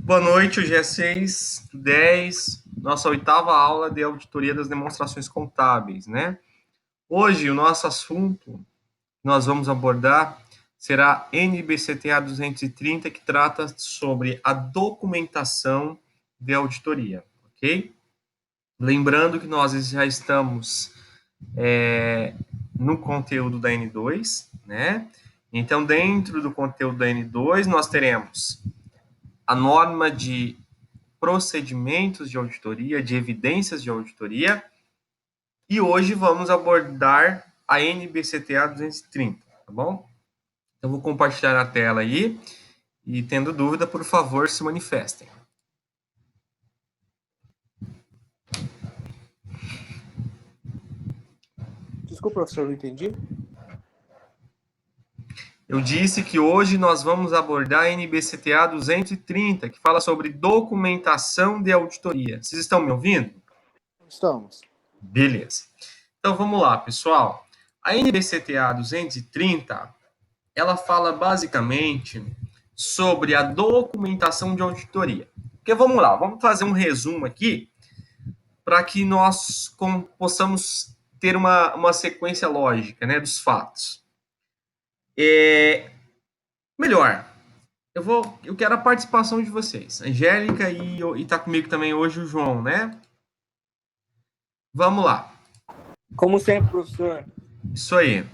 Boa noite, hoje é 6/10, nossa oitava aula de auditoria das demonstrações contábeis, né? Hoje, o nosso assunto que nós vamos abordar será NBCTA 230, que trata sobre a documentação de auditoria, ok? Lembrando que nós já estamos no conteúdo da N2, né? Então, dentro do conteúdo da N2, nós teremos a norma de procedimentos de auditoria, de evidências de auditoria, e hoje vamos abordar a NBCTA 230, tá bom? Eu vou compartilhar a tela aí, e tendo dúvida, por favor, se manifestem. Desculpa, professor, não entendi. Eu disse que hoje nós vamos abordar a NBCTA 230, que fala sobre documentação de auditoria. Vocês estão me ouvindo? Estamos. Beleza. Então vamos lá, pessoal. A NBCTA 230, ela fala basicamente sobre a documentação de auditoria. Porque vamos lá, vamos fazer um resumo aqui para que nós possamos ter uma sequência lógica, né, dos fatos. Melhor, eu quero a participação de vocês. Angélica e tá comigo também hoje o João, né? Vamos lá. Como sempre, professor. Isso aí.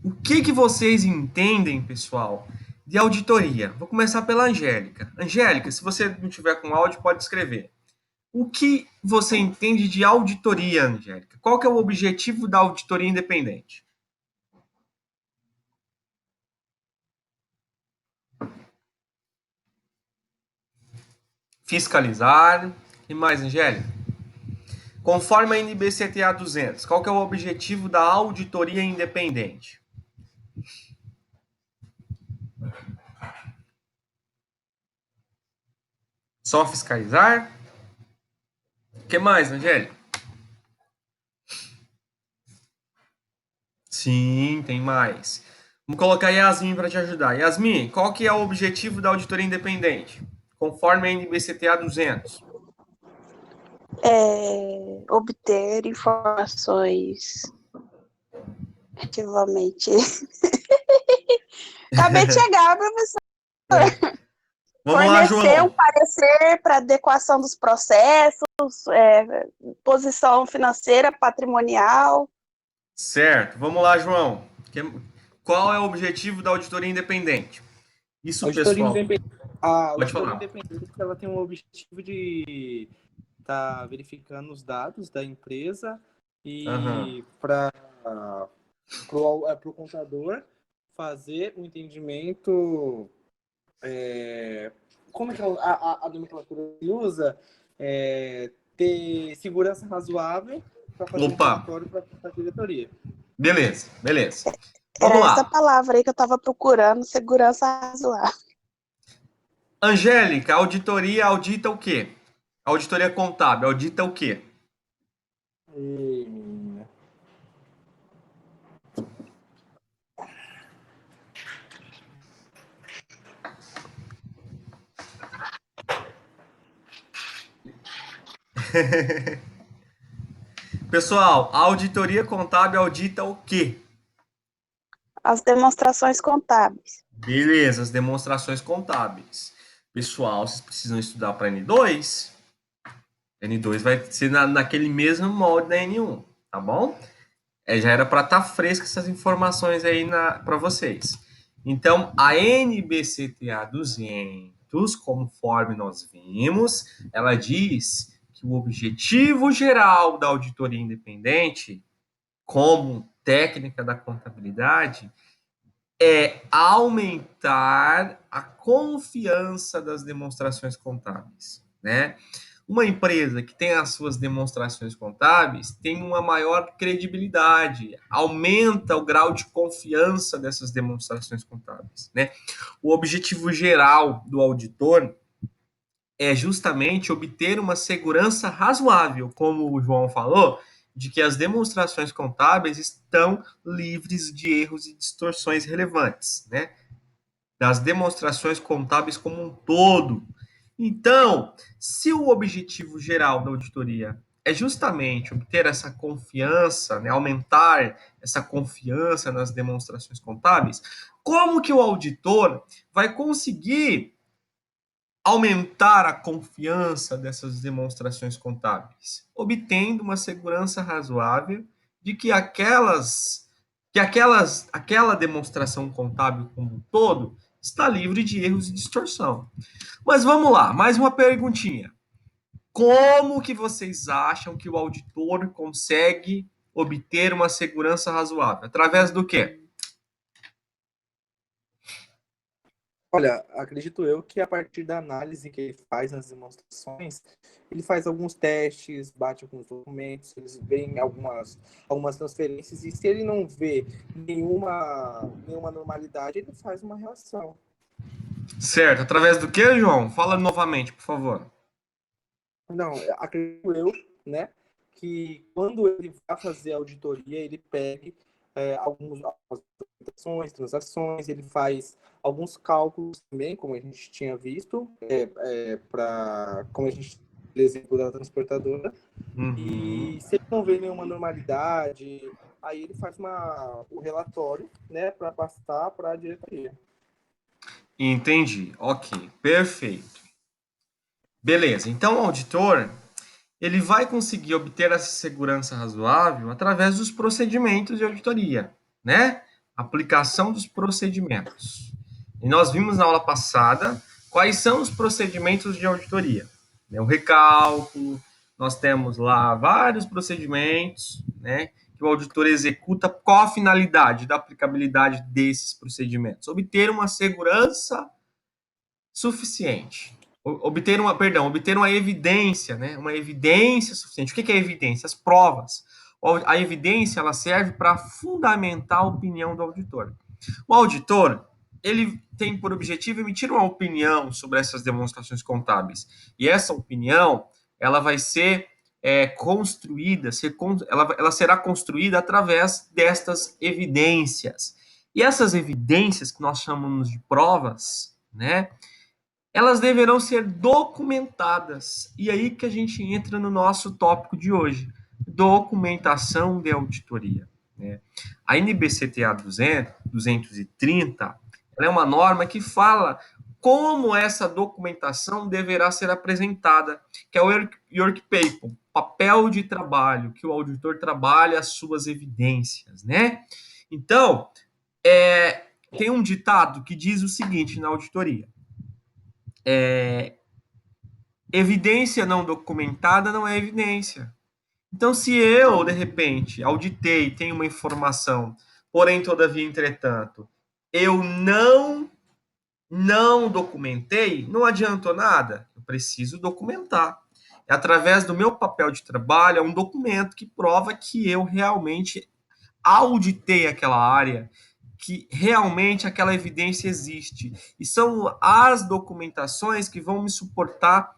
O que vocês entendem, pessoal, de auditoria? Vou começar pela Angélica. Angélica, se você não tiver com áudio, pode escrever. O que você entende de auditoria, Angélica? Qual que é o objetivo da auditoria independente? Fiscalizar. E mais, Angélica? Conforme a NBCTA 200, qual que é o objetivo da auditoria independente? Só fiscalizar? O que mais, Angélica? Sim, tem mais. Vamos colocar a Yasmin para te ajudar. Yasmin, qual que é o objetivo da auditoria independente? Conforme a NBCTA 200. Obter informações ativamente. Acabei de chegar, professor. Vamos lá, João. Fornecer um parecer para adequação dos processos, posição financeira, patrimonial. Certo. Vamos lá, João. Qual é o objetivo da auditoria independente? Isso, auditoria pessoal. A Pode auditoria falar. independente, ela tem o objetivo de estar verificando os dados da empresa e para o contador fazer um entendimento. Como é que a nomenclatura que usa? Ter segurança razoável para fazer o relatório para a diretoria. Beleza. Vamos lá. Essa palavra aí que eu estava procurando, segurança razoável. Angélica, a auditoria audita o quê? A auditoria contábil audita o quê? Pessoal, a auditoria contábil audita o quê? As demonstrações contábeis. Beleza, as demonstrações contábeis. Pessoal, vocês precisam estudar para N2. N2 vai ser naquele mesmo molde da N1, tá bom? Já era para estar fresca essas informações aí para vocês. Então, a NBCTA 200, conforme nós vimos, ela diz que o objetivo geral da auditoria independente, como técnica da contabilidade, é aumentar a confiança das demonstrações contábeis, né? Uma empresa que tem as suas demonstrações contábeis tem uma maior credibilidade, aumenta o grau de confiança dessas demonstrações contábeis, né? O objetivo geral do auditor é justamente obter uma segurança razoável, como o João falou, de que as demonstrações contábeis estão livres de erros e distorções relevantes, né? Das demonstrações contábeis como um todo. Então, se o objetivo geral da auditoria é justamente obter essa confiança, né, aumentar essa confiança nas demonstrações contábeis, como que o auditor vai conseguir aumentar a confiança dessas demonstrações contábeis? Obtendo uma segurança razoável de que aquela demonstração contábil como um todo está livre de erros e distorção. Mas vamos lá, mais uma perguntinha. Como que vocês acham que o auditor consegue obter uma segurança razoável? Através do quê? Olha, acredito eu que a partir da análise que ele faz nas demonstrações, ele faz alguns testes, bate alguns documentos, eles veem algumas transferências, e se ele não vê nenhuma normalidade, ele faz uma relação. Certo. Através do quê, João? Fala novamente, por favor. Não, acredito eu, né, que quando ele vai fazer a auditoria, ele pegue algumas transações, ele faz alguns cálculos também, como a gente tinha visto, como a gente exemplo da transportadora, e se ele não vê nenhuma normalidade, aí ele faz o relatório, né, para passar para a diretoria. Entendi. Ok, perfeito. Beleza. Então, o auditor, ele vai conseguir obter essa segurança razoável através dos procedimentos de auditoria, né? Aplicação dos procedimentos. E nós vimos na aula passada quais são os procedimentos de auditoria. O recálculo, nós temos lá vários procedimentos, né? Que o auditor executa. Qual a finalidade da aplicabilidade desses procedimentos? Obter uma segurança suficiente. Obter uma evidência, né? Uma evidência suficiente. O que é evidência? As provas. A evidência, ela serve para fundamentar a opinião do auditor. O auditor, ele tem por objetivo emitir uma opinião sobre essas demonstrações contábeis. E essa opinião, ela vai ser construída, ela será construída através destas evidências. E essas evidências, que nós chamamos de provas, né? Elas deverão ser documentadas. E aí que a gente entra no nosso tópico de hoje, documentação de auditoria. Né? A NBCTA 230, ela é uma norma que fala como essa documentação deverá ser apresentada, que é o work paper, papel de trabalho, que o auditor trabalha as suas evidências, né? Então, tem um ditado que diz o seguinte na auditoria: evidência não documentada não é evidência. Então, se eu, de repente, auditei, tenho uma informação, porém, todavia, entretanto, eu não documentei, não adiantou nada. Eu preciso documentar. É através do meu papel de trabalho, é um documento que prova que eu realmente auditei aquela área, que realmente aquela evidência existe. E são as documentações que vão me suportar,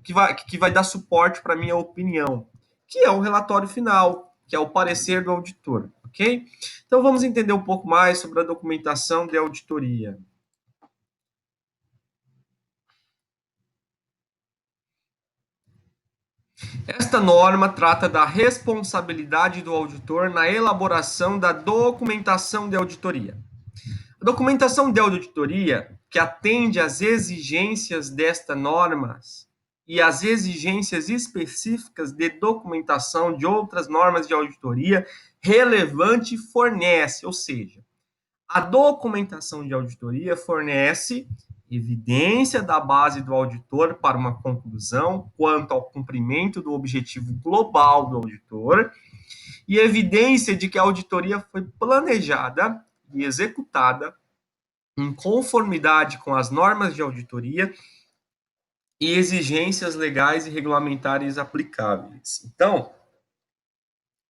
que vai dar suporte para a minha opinião, que é o relatório final, que é o parecer do auditor, ok? Então vamos entender um pouco mais sobre a documentação de auditoria. Esta norma trata da responsabilidade do auditor na elaboração da documentação de auditoria. A documentação de auditoria, que atende às exigências desta norma e às exigências específicas de documentação de outras normas de auditoria relevante, fornece, ou seja, a documentação de auditoria fornece evidência da base do auditor para uma conclusão quanto ao cumprimento do objetivo global do auditor e evidência de que a auditoria foi planejada e executada em conformidade com as normas de auditoria e exigências legais e regulamentares aplicáveis. Então,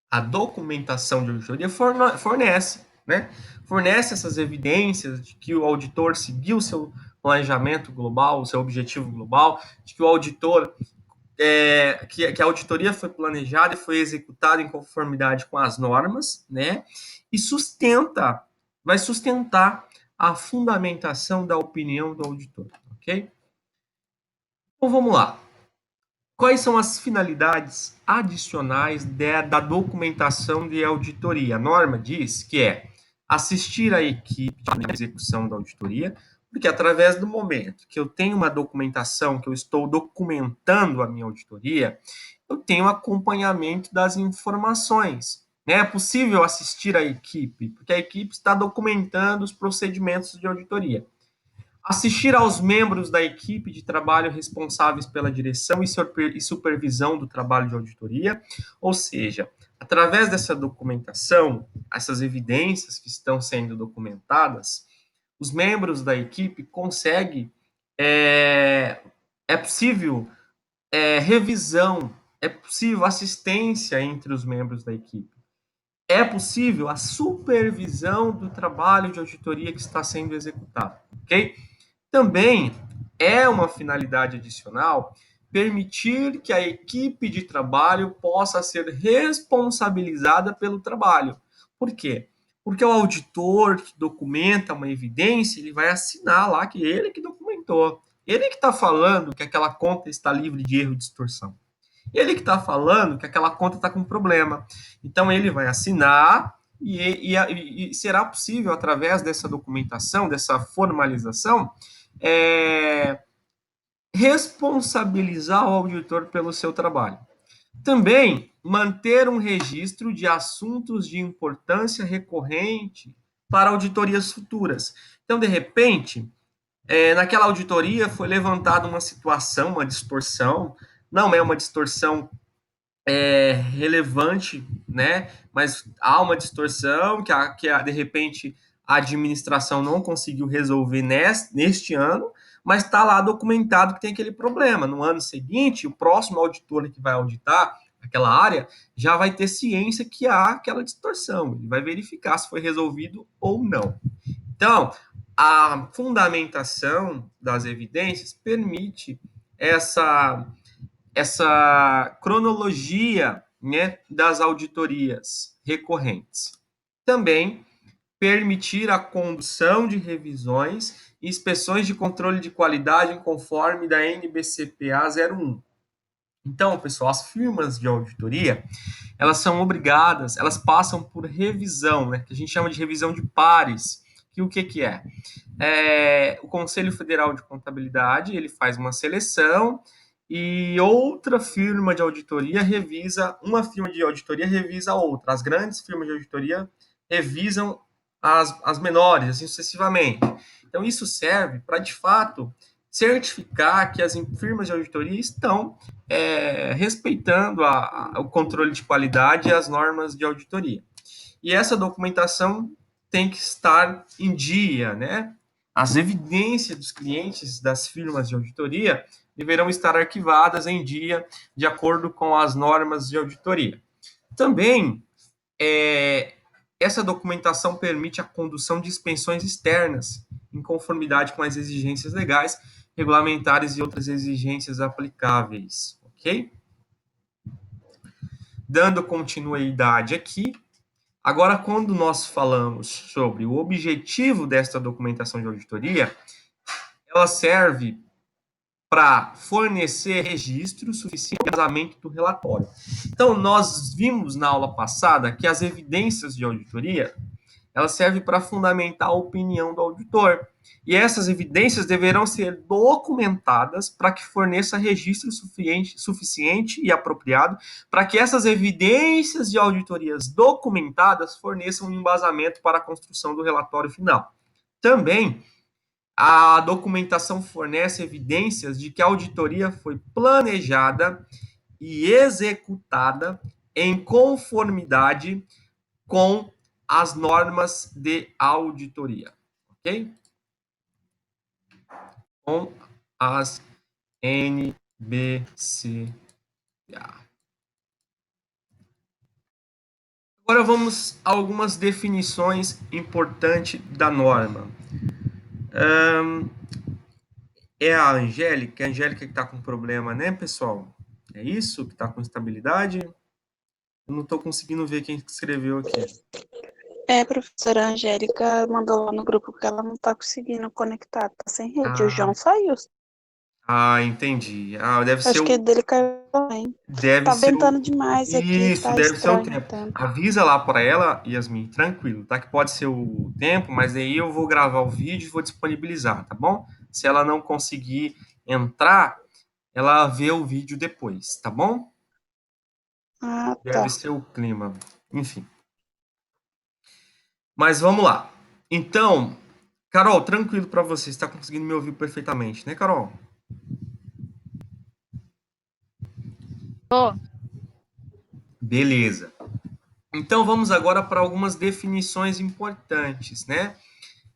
a documentação de auditoria fornece, né? Fornece essas evidências de que o auditor seguiu o seu planejamento global, o seu objetivo global, de que o auditor que a auditoria foi planejada e foi executada em conformidade com as normas, né? E vai sustentar a fundamentação da opinião do auditor, ok? Então, vamos lá. Quais são as finalidades adicionais da documentação de auditoria? A norma diz que é assistir a equipe na execução da auditoria, porque através do momento que eu tenho uma documentação, que eu estou documentando a minha auditoria, eu tenho acompanhamento das informações. Né? É possível assistir a equipe, porque a equipe está documentando os procedimentos de auditoria. Assistir aos membros da equipe de trabalho responsáveis pela direção e supervisão do trabalho de auditoria, ou seja, através dessa documentação, essas evidências que estão sendo documentadas, os membros da equipe conseguem, é possível revisão, é possível assistência entre os membros da equipe, é possível a supervisão do trabalho de auditoria que está sendo executado, ok? Também é uma finalidade adicional permitir que a equipe de trabalho possa ser responsabilizada pelo trabalho. Por quê? Porque o auditor que documenta uma evidência, ele vai assinar lá que ele que documentou. Ele que está falando que aquela conta está livre de erro e distorção. Ele que está falando que aquela conta está com problema. Então, ele vai assinar e será possível, através dessa documentação, dessa formalização, responsabilizar o auditor pelo seu trabalho. Também manter um registro de assuntos de importância recorrente para auditorias futuras. Então, de repente, naquela auditoria foi levantada uma situação, uma distorção, não é uma distorção relevante, né? Mas há uma distorção que de repente a administração não conseguiu resolver neste ano, mas está lá documentado que tem aquele problema. No ano seguinte, o próximo auditor que vai auditar aquela área já vai ter ciência que há aquela distorção. Ele vai verificar se foi resolvido ou não. Então, a fundamentação das evidências permite essa cronologia, né, das auditorias recorrentes. Também permitir a condução de revisões e inspeções de controle de qualidade conforme da NBCPA 01. Então, pessoal, as firmas de auditoria, elas são obrigadas, elas passam por revisão, né, que a gente chama de revisão de pares. Que o que é? O Conselho Federal de Contabilidade, ele faz uma seleção e outra firma de auditoria revisa, uma firma de auditoria revisa a outra. As grandes firmas de auditoria revisam as menores, assim sucessivamente. Então, isso serve para, de fato, certificar que as firmas de auditoria estão respeitando o controle de qualidade e as normas de auditoria. E essa documentação tem que estar em dia, né? As evidências dos clientes das firmas de auditoria deverão estar arquivadas em dia, de acordo com as normas de auditoria. Também, essa documentação permite a condução de inspeções externas, em conformidade com as exigências legais, regulamentares e outras exigências aplicáveis, ok? Dando continuidade aqui, agora, quando nós falamos sobre o objetivo desta documentação de auditoria, ela serve para fornecer registro suficiente para o embasamento do relatório. Então, nós vimos na aula passada que as evidências de auditoria, elas servem para fundamentar a opinião do auditor. E essas evidências deverão ser documentadas para que forneça registro suficiente e apropriado para que essas evidências de auditorias documentadas forneçam um embasamento para a construção do relatório final. Também, a documentação fornece evidências de que a auditoria foi planejada e executada em conformidade com as normas de auditoria, ok? Com as NBCA. Agora vamos a algumas definições importantes da norma. É a Angélica que está com problema, né, pessoal? É isso que está com instabilidade? Eu não estou conseguindo ver quem escreveu aqui. A professora Angélica mandou lá no grupo que ela não está conseguindo conectar, tá sem rede. O João saiu. Ah, entendi. Ah, deve ser Acho que o. dele caiu também. Deve Tá ser o. ventando demais aqui, Isso, tá deve ser o estranho o tempo. tempo. Avisa lá para ela, Yasmin, tranquilo, tá? Que pode ser o tempo, mas aí eu vou gravar o vídeo e vou disponibilizar, tá bom? Se ela não conseguir entrar, ela vê o vídeo depois, tá bom? Ah, Deve tá. ser o clima. Enfim. Mas vamos lá. Então, Carol, tranquilo para você. Você está conseguindo me ouvir perfeitamente, né, Carol? Tô. Beleza. Então vamos agora para algumas definições importantes, né?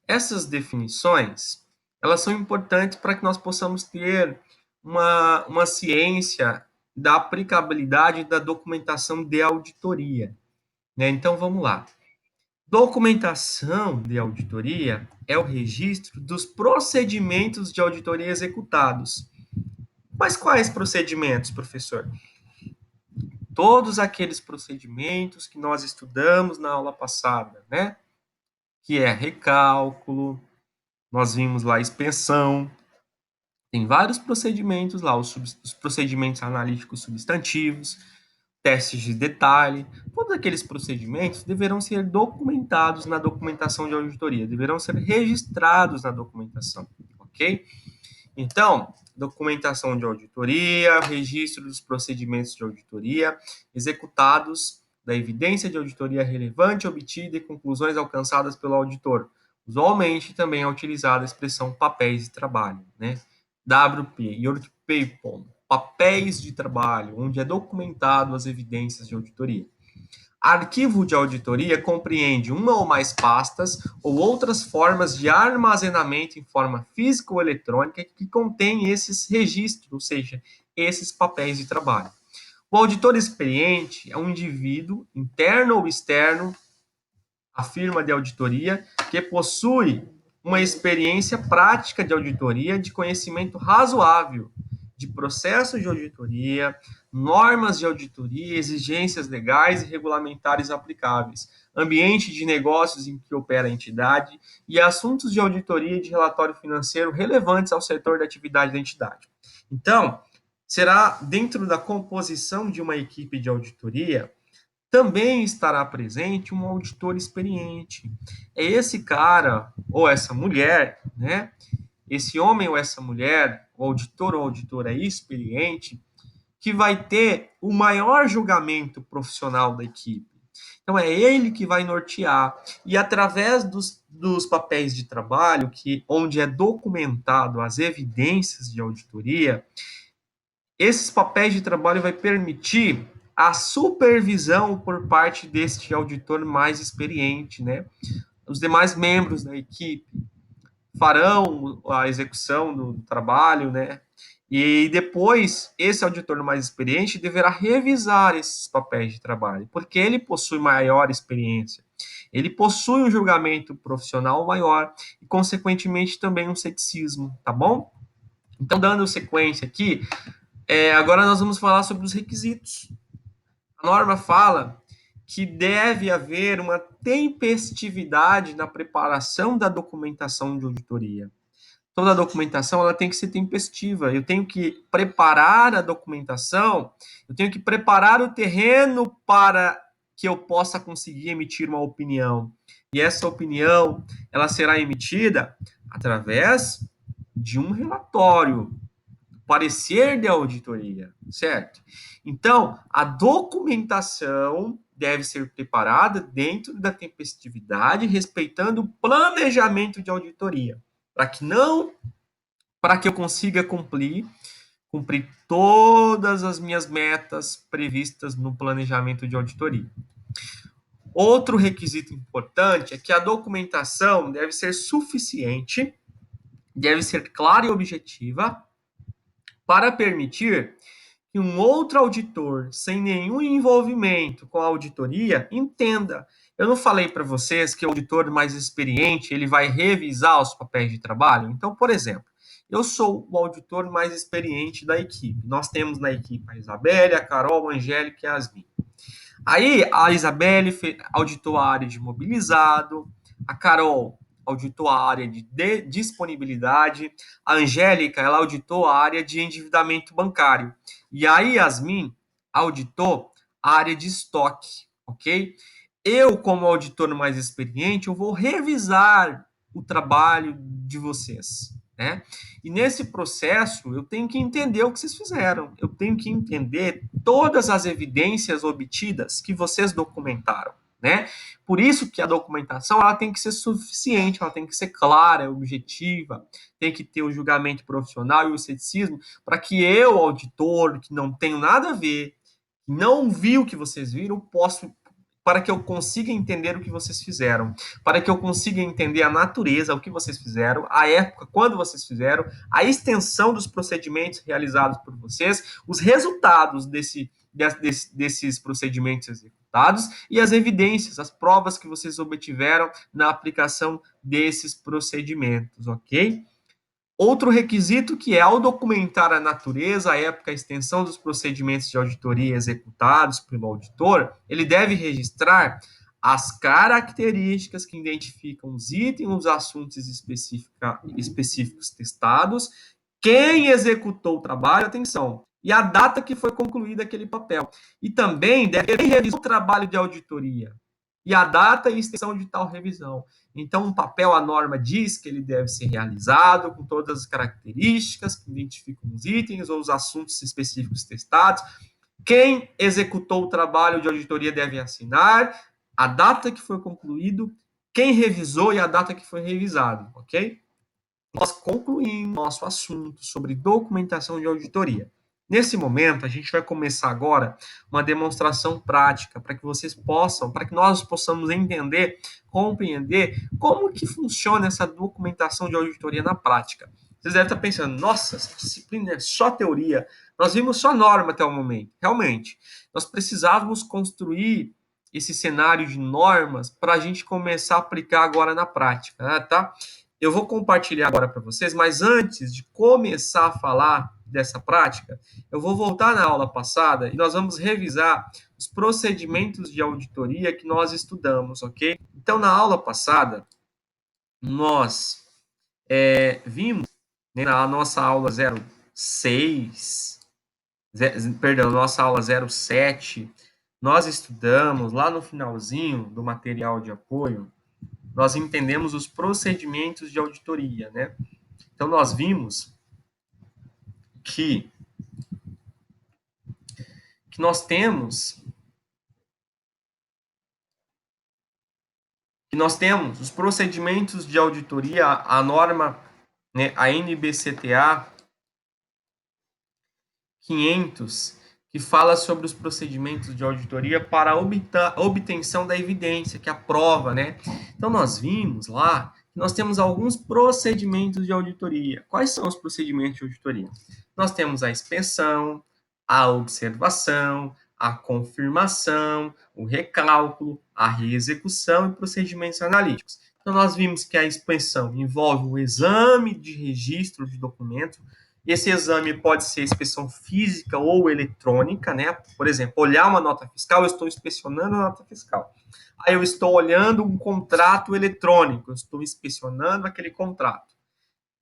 Essas definições, elas são importantes para que nós possamos ter uma ciência da aplicabilidade da documentação de auditoria, né? Então vamos lá. Documentação de auditoria é o registro dos procedimentos de auditoria executados. Mas quais procedimentos, professor? Todos aqueles procedimentos que nós estudamos na aula passada, né? Que é recálculo, nós vimos lá expensão, tem vários procedimentos lá, os procedimentos analíticos substantivos, testes de detalhe, todos aqueles procedimentos deverão ser documentados na documentação de auditoria, deverão ser registrados na documentação, ok? Então, documentação de auditoria, registro dos procedimentos de auditoria, executados da evidência de auditoria relevante obtida e conclusões alcançadas pelo auditor. Usualmente também é utilizada a expressão papéis de trabalho, né? WP, Your Paper, papéis de trabalho, onde é documentado as evidências de auditoria. Arquivo de auditoria compreende uma ou mais pastas ou outras formas de armazenamento em forma física ou eletrônica que contém esses registros, ou seja, esses papéis de trabalho. O auditor experiente é um indivíduo, interno ou externo, à firma de auditoria, que possui uma experiência prática de auditoria, de conhecimento razoável de processos de auditoria, normas de auditoria, exigências legais e regulamentares aplicáveis, ambiente de negócios em que opera a entidade e assuntos de auditoria e de relatório financeiro relevantes ao setor da atividade da entidade. Então, será dentro da composição de uma equipe de auditoria também estará presente um auditor experiente. É esse cara ou essa mulher, né? Esse homem ou essa mulher, o auditor ou auditora experiente, que vai ter o maior julgamento profissional da equipe. Então, é ele que vai nortear. E através dos papéis de trabalho, onde é documentado as evidências de auditoria, esses papéis de trabalho vai permitir a supervisão por parte deste auditor mais experiente, né? Os demais membros da equipe farão a execução do trabalho, né? E depois, esse auditor mais experiente deverá revisar esses papéis de trabalho, porque ele possui maior experiência, ele possui um julgamento profissional maior e, consequentemente, também um ceticismo, tá bom? Então, dando sequência aqui, agora nós vamos falar sobre os requisitos. A norma fala que deve haver uma tempestividade na preparação da documentação de auditoria. Toda a documentação ela tem que ser tempestiva. Eu tenho que preparar a documentação, eu tenho que preparar o terreno para que eu possa conseguir emitir uma opinião. E essa opinião ela será emitida através de um relatório, parecer de auditoria, certo? Então, a documentação deve ser preparada dentro da tempestividade, respeitando o planejamento de auditoria, para que eu consiga cumprir todas as minhas metas previstas no planejamento de auditoria. Outro requisito importante é que a documentação deve ser suficiente, deve ser clara e objetiva, para permitir que um outro auditor, sem nenhum envolvimento com a auditoria, entenda. Eu não falei para vocês que o auditor mais experiente ele vai revisar os papéis de trabalho? Então, por exemplo, eu sou o auditor mais experiente da equipe. Nós temos na equipe a Isabelle, a Carol, a Angélica e a Yasmin. Aí, a Isabelle auditou a área de mobilizado, a Carol auditou a área de disponibilidade. A Angélica, ela auditou a área de endividamento bancário. E a Yasmin auditou a área de estoque, ok? Eu, como auditor mais experiente, eu vou revisar o trabalho de vocês, né? E nesse processo, eu tenho que entender o que vocês fizeram. Eu tenho que entender todas as evidências obtidas que vocês documentaram, né? Por isso que a documentação ela tem que ser suficiente, ela tem que ser clara, objetiva, tem que ter o julgamento profissional e o ceticismo para que eu, auditor, que não tenho nada a ver, não vi o que vocês viram, para que eu consiga entender o que vocês fizeram, para que eu consiga entender a natureza, o que vocês fizeram, a época, quando vocês fizeram, a extensão dos procedimentos realizados por vocês, os resultados desses procedimentos executados e as evidências, as provas que vocês obtiveram na aplicação desses procedimentos, ok? Outro requisito que é, ao documentar a natureza, a época, a extensão dos procedimentos de auditoria executados pelo auditor, ele deve registrar as características que identificam os itens, os assuntos específicos testados, quem executou o trabalho, atenção, e a data que foi concluído aquele papel. E também deve revisar o trabalho de auditoria e a data e extensão de tal revisão. Então, um papel, a norma diz que ele deve ser realizado com todas as características que identificam os itens ou os assuntos específicos testados. Quem executou o trabalho de auditoria deve assinar a data que foi concluído, quem revisou e a data que foi revisado, ok? Nós concluímos nosso assunto sobre documentação de auditoria. Nesse momento, a gente vai começar agora uma demonstração prática para que vocês possam, para que nós possamos entender, compreender como que funciona essa documentação de auditoria na prática. Vocês devem estar pensando, nossa, essa disciplina é só teoria, nós vimos só norma até o momento. Realmente, nós precisávamos construir esse cenário de normas para a gente começar a aplicar agora na prática, tá? Eu vou compartilhar agora para vocês, mas antes de começar a falar dessa prática, eu vou voltar na aula passada e nós vamos revisar os procedimentos de auditoria que nós estudamos, ok? Então, na aula passada, nós vimos, né, na nossa aula 06, perdão, nossa aula 07, nós estudamos lá no finalzinho do material de apoio, nós entendemos os procedimentos de auditoria, né? Então, nós vimos que nós temos os procedimentos de auditoria, a norma, né, a NBCTA 500, que fala sobre os procedimentos de auditoria para a obtenção da evidência, que é a prova, né? Então, nós vimos lá que nós temos alguns procedimentos de auditoria. Quais são os procedimentos de auditoria? Nós temos a inspeção, a observação, a confirmação, o recálculo, a reexecução e procedimentos analíticos. Então, nós vimos que a inspeção envolve o exame de registro de documento. Esse exame pode ser inspeção física ou eletrônica, né? Por exemplo, olhar uma nota fiscal, eu estou inspecionando a nota fiscal. Aí eu estou olhando um contrato eletrônico, eu estou inspecionando aquele contrato.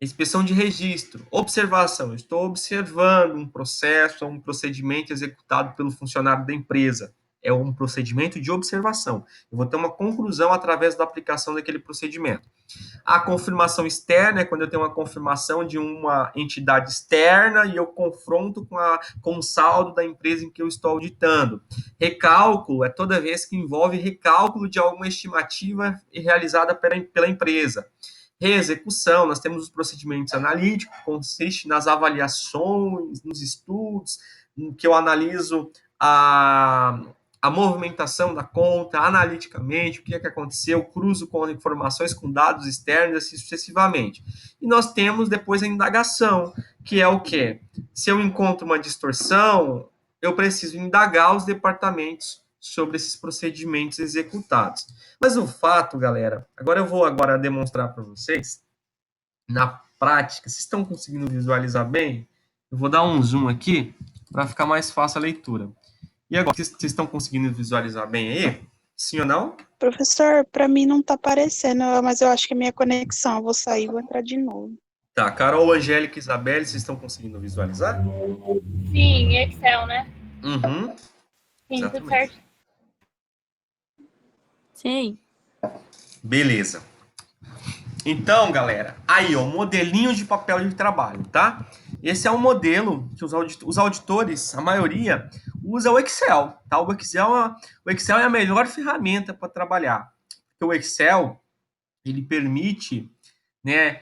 Inspeção de registro, observação, eu estou observando um processo ou um procedimento executado pelo funcionário da empresa. É um procedimento de observação. Eu vou ter uma conclusão através da aplicação daquele procedimento. A confirmação externa é quando eu tenho uma confirmação de uma entidade externa e eu confronto com o saldo da empresa em que eu estou auditando. Recálculo é toda vez que envolve recálculo de alguma estimativa realizada pela empresa. Reexecução, nós temos os procedimentos analíticos, que consiste nas avaliações, nos estudos, em que eu analiso a movimentação da conta analiticamente, o que é que aconteceu, cruzo com informações com dados externos, assim sucessivamente. E nós temos depois a indagação, que é o quê? Se eu encontro uma distorção, eu preciso indagar os departamentos sobre esses procedimentos executados. Mas o fato, galera, agora eu vou demonstrar para vocês, na prática, vocês estão conseguindo visualizar bem? Eu vou dar um zoom aqui, para ficar mais fácil a leitura. E agora, vocês estão conseguindo visualizar bem aí? Sim ou não? Professor, para mim não tá aparecendo, mas eu acho que é minha conexão. Eu vou sair e vou entrar de novo. Tá, Carol, Angélica e Isabelle, vocês estão conseguindo visualizar? Sim, Excel, né? Uhum, Sim, tudo exatamente. certo. Sim. Beleza. Então, galera, aí, ó, modelinho de papel de trabalho, tá? Esse é um modelo que os auditores, a maioria, usa o Excel, tá? O Excel é a melhor ferramenta para trabalhar. Porque o Excel, ele permite, né,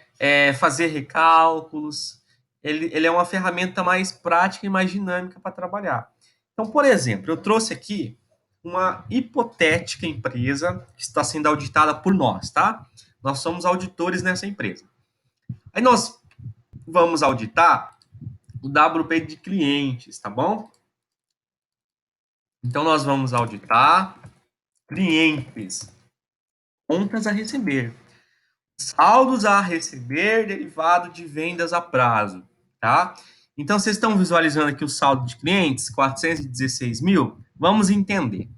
fazer recálculos, ele é uma ferramenta mais prática e mais dinâmica para trabalhar. Então, por exemplo, eu trouxe aqui uma hipotética empresa que está sendo auditada por nós, tá? Nós somos auditores nessa empresa. Aí nós vamos auditar o WP de clientes, tá bom? Então nós vamos auditar clientes, contas a receber, saldos a receber derivado de vendas a prazo, tá? Então vocês estão visualizando aqui o saldo de clientes, 416 mil? Vamos entender.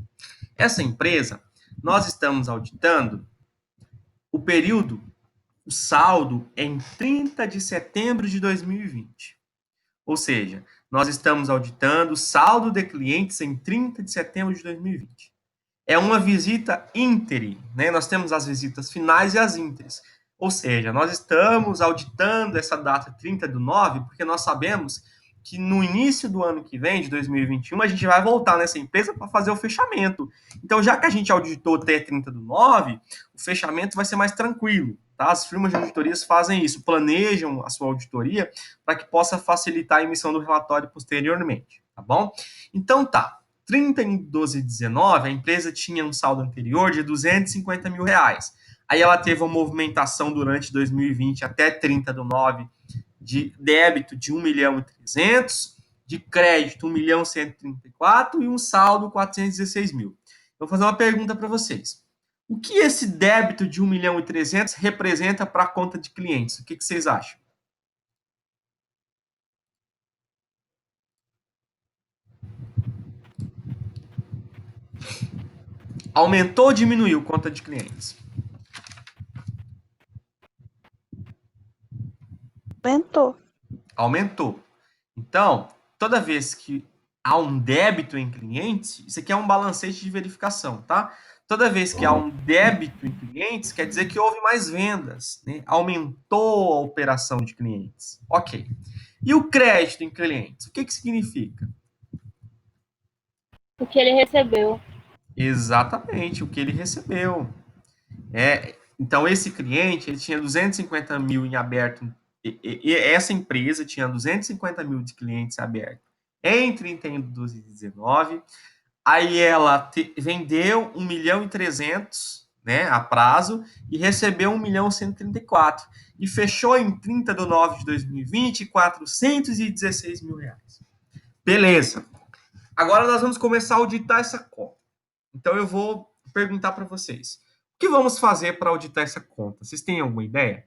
Essa empresa, nós estamos auditando o período, o saldo em 30 de setembro de 2020. Ou seja, nós estamos auditando o saldo de clientes em 30 de setembro de 2020. É uma visita íntere, né? Nós temos as visitas finais e as ínteres. Ou seja, nós estamos auditando essa data 30 do 9, porque nós sabemos que no início do ano que vem, de 2021, a gente vai voltar nessa empresa para fazer o fechamento. Então, já que a gente auditou até 30 do 9, o fechamento vai ser mais tranquilo. Tá? As firmas de auditorias fazem isso, planejam a sua auditoria para que possa facilitar a emissão do relatório posteriormente. Tá bom? Então, tá. 30 em 12 de 19, a empresa tinha um saldo anterior de 250 mil reais. Aí ela teve uma movimentação durante 2020 até 30 do 9 de débito de 1 milhão e 300, de crédito 1 milhão 134 e um saldo 416 mil. Vou fazer uma pergunta para vocês. O que esse débito de 1 milhão e 300 representa para a conta de clientes? O que vocês acham? Aumentou ou diminuiu conta de clientes? Aumentou. Aumentou. Então, toda vez que há um débito em clientes, isso aqui é um balancete de verificação, tá? Toda vez que há um débito em clientes, quer dizer que houve mais vendas, né? Aumentou a operação de clientes. Ok. E o crédito em clientes? O que significa? O que ele recebeu. Exatamente, o que ele recebeu. Então, esse cliente ele tinha 250 mil em aberto, e essa empresa tinha 250 mil de clientes abertos em 31 de 12 de 19. Aí ela vendeu 1 milhão e 300, né, a prazo, e recebeu 1 milhão e 134. E fechou em 30 de 9 de 2020, 416 mil reais. Beleza. Agora nós vamos começar a auditar essa conta. Então eu vou perguntar para vocês. O que vamos fazer para auditar essa conta? Vocês têm alguma ideia?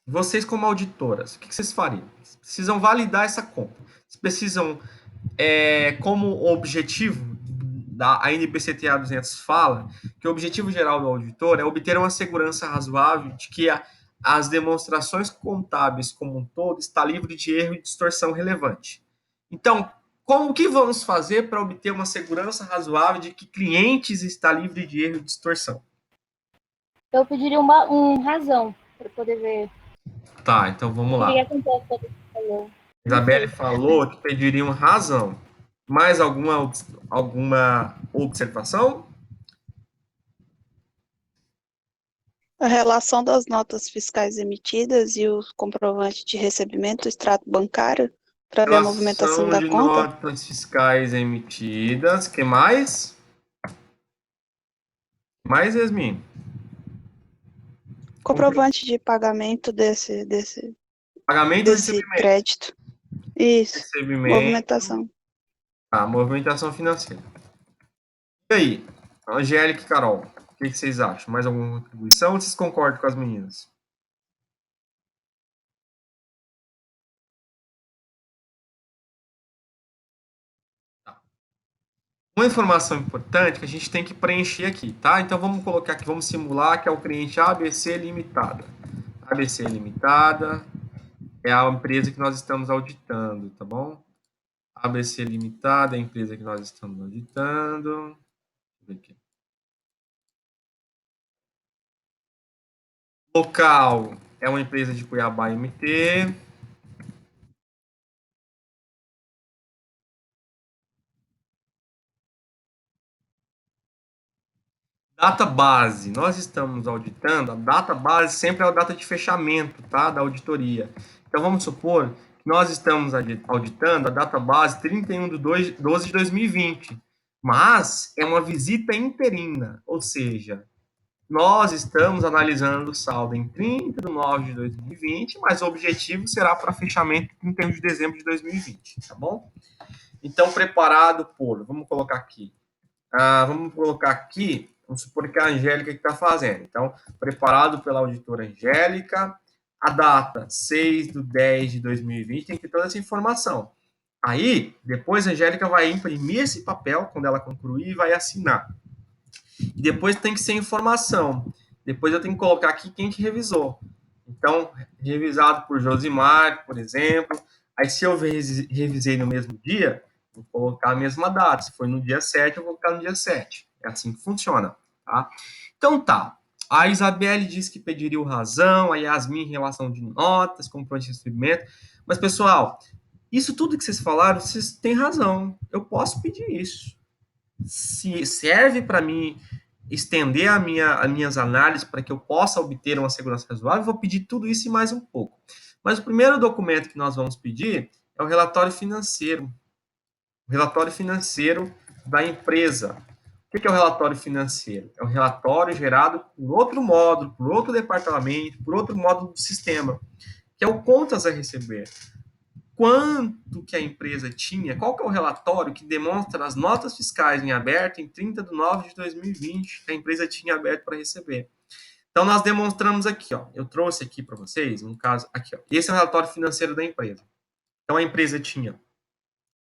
Vocês, como auditoras, o que vocês fariam? Vocês precisam validar essa conta. Vocês precisam, como objetivo, a NBCTA 200 fala que o objetivo geral do auditor é obter uma segurança razoável de que as demonstrações contábeis como um todo está livre de erro e distorção relevante. Então, como que vamos fazer para obter uma segurança razoável de que clientes está livre de erro e distorção? Eu pediria razão para poder ver. Tá, então vamos Eu lá. queria contar o que você falou. Isabelle falou que pediriam razão. Mais alguma observação? A relação das notas fiscais emitidas e o comprovante de recebimento do extrato bancário para ver a movimentação Relação da de conta. notas fiscais emitidas. Que mais? Mais, Yasmin? Comprovante de pagamento desse Pagamento e recebimento. crédito. Isso. Recebimento. Movimentação. Tá, movimentação financeira. E aí, Angélica e Carol, o que vocês acham? Mais alguma contribuição ou vocês concordam com as meninas? Tá. Uma informação importante que a gente tem que preencher aqui, tá? Então vamos colocar aqui, vamos simular que é o cliente ABC Limitada. ABC Limitada é a empresa que nós estamos auditando, tá bom? ABC Limitada é a empresa que nós estamos auditando. Deixa eu ver aqui. Local é uma empresa de Cuiabá MT. Data base, nós estamos auditando, a data base sempre é a data de fechamento, tá, da auditoria. Então, vamos supor que nós estamos auditando a data base 31/12 de 2020, mas é uma visita interina, ou seja, nós estamos analisando o saldo em 30/9 de 2020, mas o objetivo será para fechamento em 31 de dezembro de 2020, tá bom? Então, preparado por, vamos colocar aqui, vamos supor que é a Angélica que está fazendo. Então, preparado pela auditora Angélica, a data 6/10 de 2020, tem que ter toda essa informação. Aí, depois a Angélica vai imprimir esse papel, quando ela concluir, e vai assinar. E depois tem que ser informação. Depois eu tenho que colocar aqui quem que revisou. Então, revisado por Josimar, por exemplo. Aí, se eu revisei no mesmo dia, vou colocar a mesma data. Se foi no dia 7, eu vou colocar no dia 7. É assim que funciona, tá? Então, tá. A Isabelle disse que pediria razão, a Yasmin em relação de notas, comprovante de recebimento. Mas, pessoal, isso tudo que vocês falaram, vocês têm razão. Eu posso pedir isso. Se serve para mim estender as minhas análises para que eu possa obter uma segurança razoável, eu vou pedir tudo isso e mais um pouco. Mas o primeiro documento que nós vamos pedir é o relatório financeiro. O relatório financeiro da empresa. O que é o relatório financeiro? É um relatório gerado por outro módulo, por outro departamento, por outro módulo do sistema, que é o contas a receber. Quanto que a empresa tinha, qual que é o relatório que demonstra as notas fiscais em aberto em 30/9 de 2020 que a empresa tinha aberto para receber. Então, nós demonstramos aqui, ó, eu trouxe aqui para vocês, um caso, aqui, ó, esse é o relatório financeiro da empresa. Então, a empresa tinha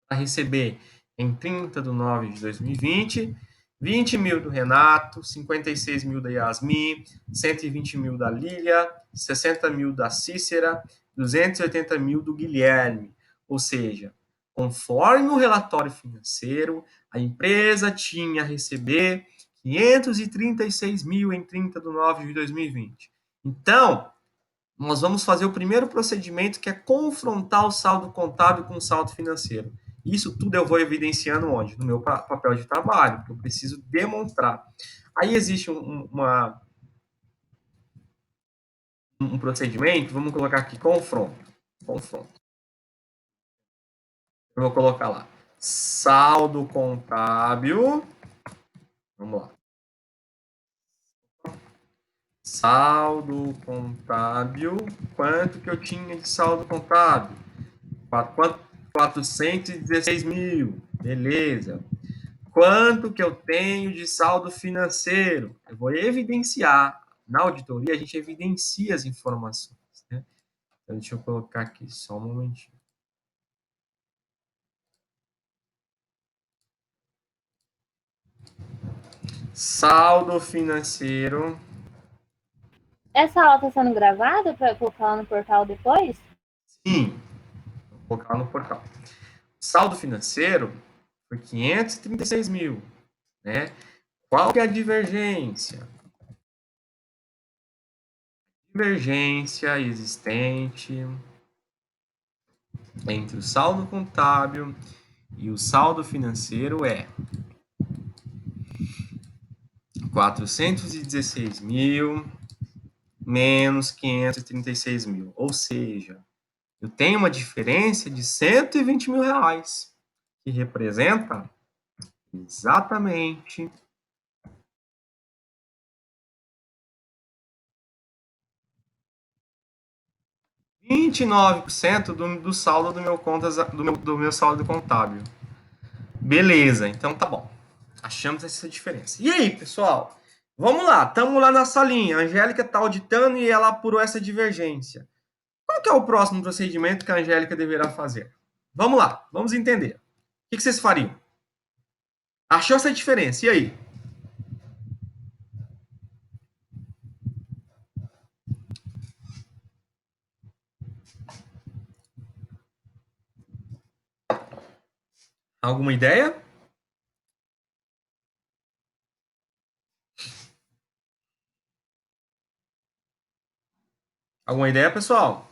para receber em 30/9 de 2020, 20 mil do Renato, 56 mil da Yasmin, 120 mil da Lília, 60 mil da Cícera, 280 mil do Guilherme. Ou seja, conforme o relatório financeiro, a empresa tinha a receber 536 mil em 30/9 de 2020. Então, nós vamos fazer o primeiro procedimento, que é confrontar o saldo contábil com o saldo financeiro. Isso tudo eu vou evidenciando onde? No meu papel de trabalho, que eu preciso demonstrar. Aí existe um procedimento, vamos colocar aqui, confronto. Eu vou colocar lá, saldo contábil, vamos lá. Saldo contábil, quanto que eu tinha de saldo contábil? 416 mil, beleza. Quanto que eu tenho de saldo financeiro? Eu vou evidenciar. Na auditoria, a gente evidencia as informações, né? Então, deixa eu colocar aqui só um momentinho. Saldo financeiro. Essa aula está sendo gravada para colocar lá no portal depois? Sim, vou colocar no portal. Saldo financeiro foi 536 mil, né? Qual que é a divergência? Divergência existente entre o saldo contábil e o saldo financeiro é 416 mil menos 536 mil. Ou seja, eu tenho uma diferença de 120 mil reais, que representa exatamente 29% do saldo do meu contas, do meu saldo contábil. Beleza, então tá bom. Achamos essa diferença. E aí, pessoal? Vamos lá, estamos lá na salinha. A Angélica está auditando e ela apurou essa divergência. Qual que é o próximo procedimento que a Angélica deverá fazer? Vamos lá, vamos entender. O que vocês fariam? Achou essa diferença? E aí? Alguma ideia? Alguma ideia, pessoal?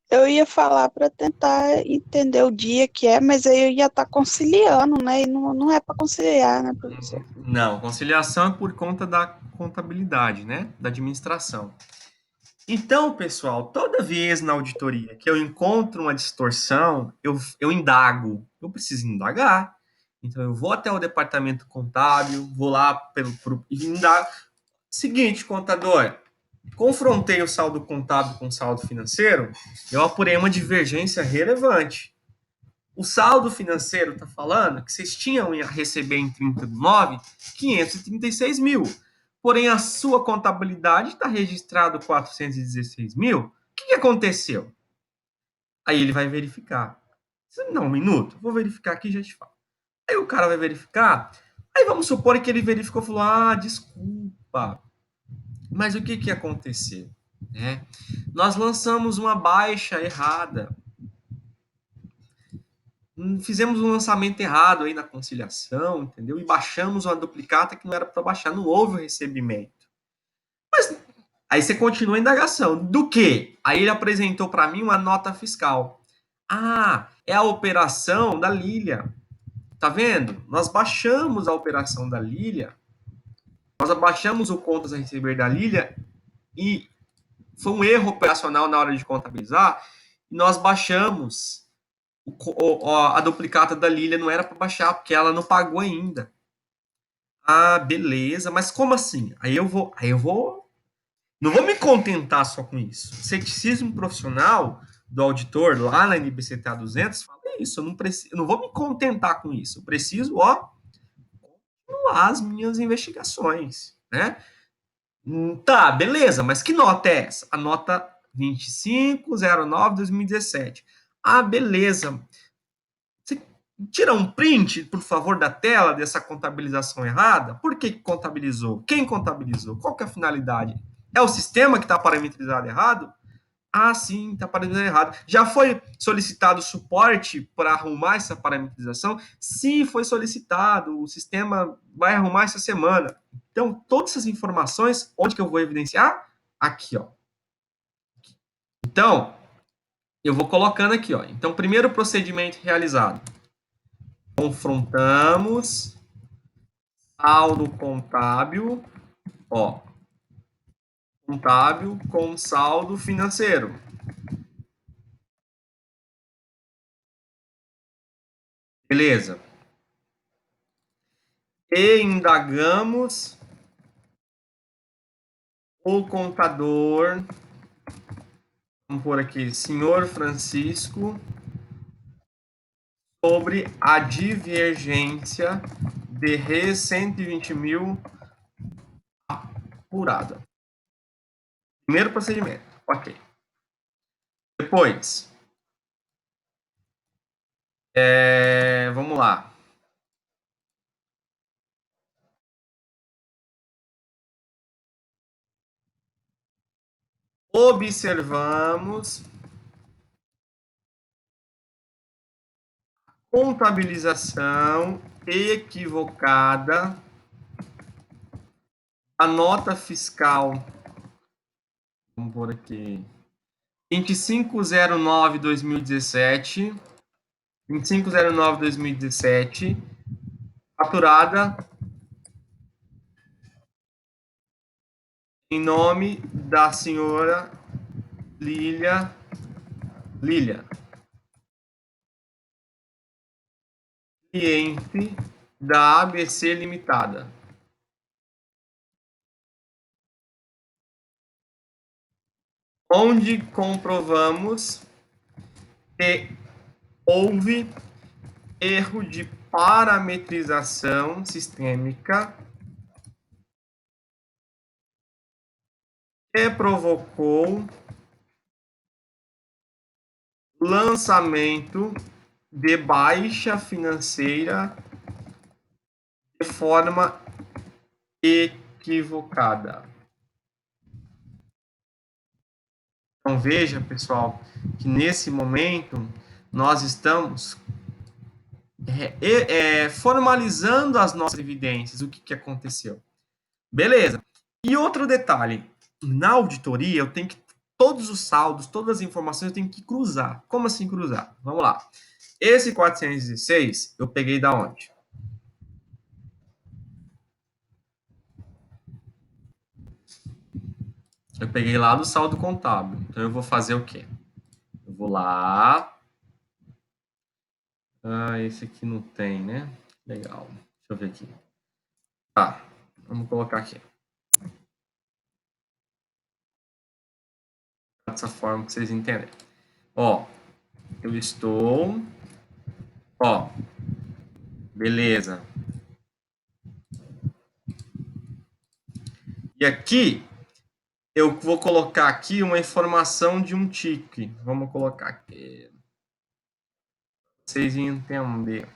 Eu ia falar para tentar entender o dia que é, mas aí eu ia estar conciliando, né? E não é para conciliar, né, professor? Não, conciliação é por conta da contabilidade, né? Da administração. Então, pessoal, toda vez na auditoria que eu encontro uma distorção, eu indago. Eu preciso indagar. Então, eu vou até o departamento contábil, vou lá e indago. Seguinte, contador, confrontei o saldo contábil com o saldo financeiro, eu apurei uma divergência relevante. O saldo financeiro está falando que vocês tinham a receber em 30 de 9, 536 mil. Porém, a sua contabilidade está registrado 416 mil. O que aconteceu? Aí ele vai verificar. Não, um minuto, vou verificar aqui e já te falo. Aí o cara vai verificar. Aí vamos supor que ele verificou e falou: ah, desculpa. Mas o que aconteceu? Né? Nós lançamos uma baixa errada. Fizemos um lançamento errado aí na conciliação, entendeu? E baixamos uma duplicata que não era para baixar, não houve o recebimento. Mas aí você continua a indagação. Do que? Aí ele apresentou para mim uma nota fiscal. Ah, é a operação da Lilia. Tá vendo? Nós baixamos a operação da Lilia, nós abaixamos o contas a receber da Lilia e foi um erro operacional na hora de contabilizar e nós baixamos a duplicata da Lilia, não era para baixar, porque ela não pagou ainda. Ah, beleza, mas como assim? Não vou me contentar só com isso. Ceticismo profissional do auditor lá na NBCTA 200 fala isso, eu não vou me contentar com isso. Eu preciso, continuar as minhas investigações, né? Tá, beleza, mas que nota é essa? A nota 2509/2017. Ah, beleza. Você tira um print, por favor, da tela dessa contabilização errada? Por que contabilizou? Quem contabilizou? Qual que é a finalidade? É o sistema que está parametrizado errado? Ah, sim, está parametrizado errado. Já foi solicitado suporte para arrumar essa parametrização? Sim, foi solicitado. O sistema vai arrumar essa semana. Então, todas essas informações, onde que eu vou evidenciar? Aqui, ó. Então, eu vou colocando aqui, ó. Então, primeiro procedimento realizado. Confrontamos saldo contábil, ó, contábil com saldo financeiro. Beleza. E indagamos o contador, vamos por aqui, senhor Francisco, sobre a divergência de R$ 120 mil apurada. Primeiro procedimento, ok. Depois, vamos lá. Observamos contabilização equivocada, a nota fiscal, vamos por aqui, 2509/2017, 2509/2017, faturada em nome da senhora Lilia, cliente da ABC Limitada. Onde comprovamos que houve erro de parametrização sistêmica que provocou lançamento de baixa financeira de forma equivocada. Então veja, pessoal, que nesse momento nós estamos formalizando as nossas evidências, o que aconteceu. Beleza. E outro detalhe, na auditoria eu tenho que, todos os saldos, todas as informações eu tenho que cruzar. Como assim cruzar? Vamos lá. Esse 416 eu peguei da onde? Eu peguei lá do saldo contábil. Então eu vou fazer o quê? Eu vou lá. Esse aqui não tem, né? Legal. Deixa eu ver aqui. Tá, vamos colocar aqui. Dessa forma que vocês entenderem. Ó, eu estou... Ó, beleza. E aqui, eu vou colocar aqui uma informação de um tique. Vamos colocar aqui. Vocês entenderem.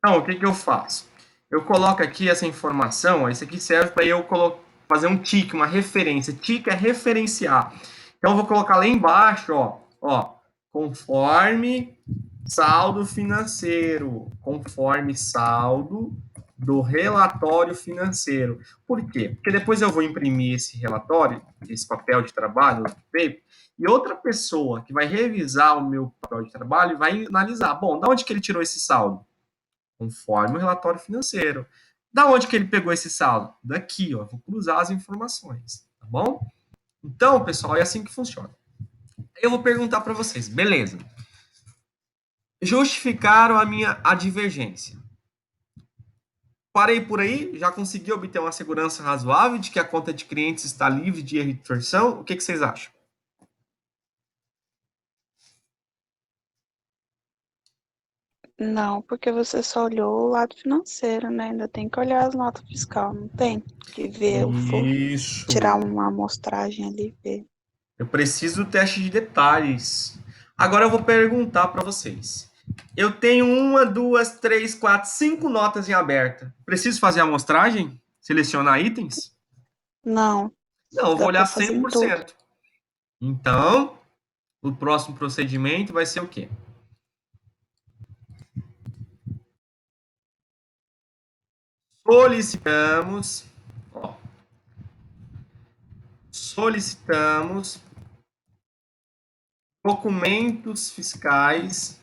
Então, o que que eu faço? Eu coloco aqui essa informação, ó, isso aqui serve para eu fazer um tique, uma referência. Tique é referenciar. Então, eu vou colocar lá embaixo, ó, conforme saldo financeiro, conforme saldo do relatório financeiro. Por quê? Porque depois eu vou imprimir esse relatório, esse papel de trabalho, e outra pessoa que vai revisar o meu papel de trabalho vai analisar. Bom, de onde que ele tirou esse saldo? Conforme o relatório financeiro. Da onde que ele pegou esse saldo? Daqui, ó. Vou cruzar as informações, tá bom? Então, pessoal, é assim que funciona. Eu vou perguntar para vocês, beleza? Justificaram a divergência. Parei por aí, já consegui obter uma segurança razoável de que a conta de clientes está livre de erro e distorção. O que vocês acham? Não, porque você só olhou o lado financeiro, né? Ainda tem que olhar as notas fiscais, não tem? Que ver, Isso. tirar uma amostragem ali e ver. Eu preciso do teste de detalhes. Agora eu vou perguntar para vocês. Eu tenho 1, 2, 3, 4, 5 notas em aberta. Preciso fazer a amostragem? Selecionar itens? Não, Não, eu vou dá olhar pra fazer em tudo. 100%. Então, o próximo procedimento vai ser o quê? Solicitamos documentos fiscais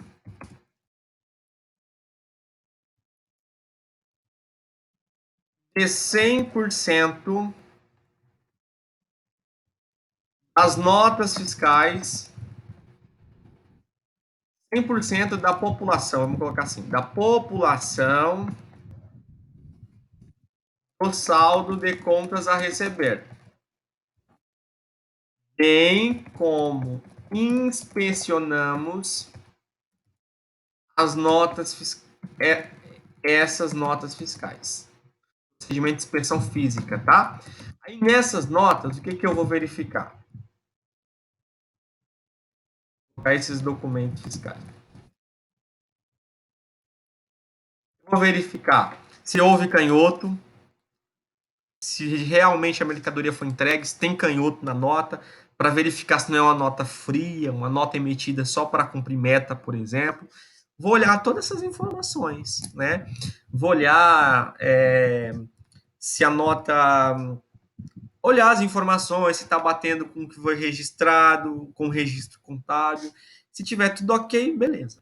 de 100% das notas fiscais, 100% da população, vamos colocar assim, da população, o saldo de contas a receber, bem como inspecionamos as notas essas notas fiscais. Procedimento de inspeção física, tá? Aí nessas notas, o que eu vou verificar? Vou colocar esses documentos fiscais. Vou verificar se houve canhoto, se realmente a mercadoria foi entregue, se tem canhoto na nota, para verificar se não é uma nota fria, uma nota emitida só para cumprir meta, por exemplo. Vou olhar todas essas informações, né? Vou olhar se a nota... Olhar as informações, se está batendo com o que foi registrado, com o registro contábil. Se tiver tudo ok, beleza.